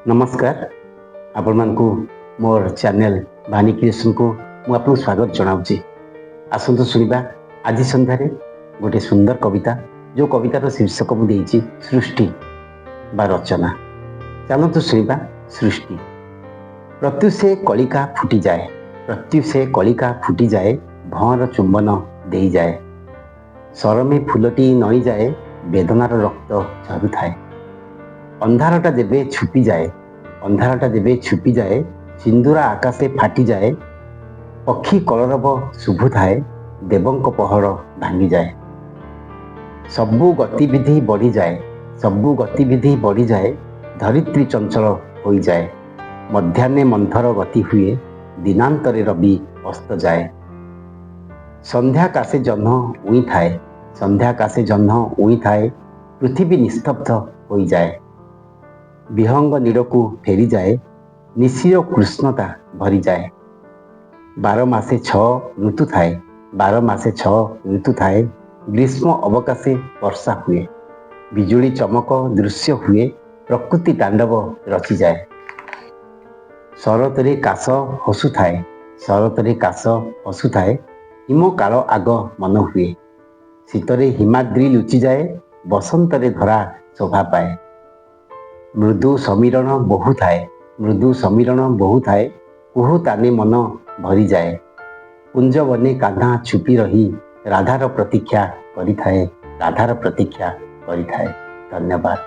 नमस्कार आपण मानकु मोर चैनल भानी क्रिएशन को मु आपको स्वागत जनाऊँगी। आसतु शुणा आज संध्यारे गोटे सुंदर कविता जो कवितार शीर्षक मुझे सृष्टि बा रचना। चलतु शुणा। सृष्टि प्रत्युषे कलिका फुटी जाए, प्रत्युषे कलिका फुटी जाए, भंवर चुंबन दे जाए, स्वर में फूलटी नई जाए, वेदनार रक्त झरु थाए। अंधारटा जेबे छुपी जाए, अंधारटा जेबे छुपी जाए, सिंदूरा आकाशे फाटी जाए, पक्षी कलरव शुभु थाए, देवंक पहर भांगी जाए। सबु गतिविधि बढ़ी जाए, सबु गतिविधि बढ़ी जाए, धरित्री चंचल हो जाए, मध्याह्ने मंथर गति हुए, दिनांतरे रवि अस्त जाए। संध्या कासे जह्न उई थाए, संध्या कासे जह्न उई थाए, पृथ्वी निस्तब्ध हो जाए, विहंग नीड़कू फेरी जाए, निशिर कृष्णता भरी जाए। 12 मासे 6 ऋतु थाए, 12 मासे 6 ऋतु थाए, ग्रीष्म अवकाशे वर्षा हुए, बिजुली चमक दृश्य हुए, प्रकृति तांडव रची जाए। शरतरे काश हसु थाए, शरतरे काश हसु थाए, हिम काल आग मन हुए, शीतरे हिमाद्री लुचि जाए, बसंतरे धरा शोभा पाए। मृदु समीरण बहु थाए, मृदु समीरण बहु थाए, कुहू ताने मन भरी जाए, कुंज बने कान्हा छुपी रही, राधार प्रतीक्षा करी थाए, राधार प्रतीक्षा करी थाए। धन्यवाद।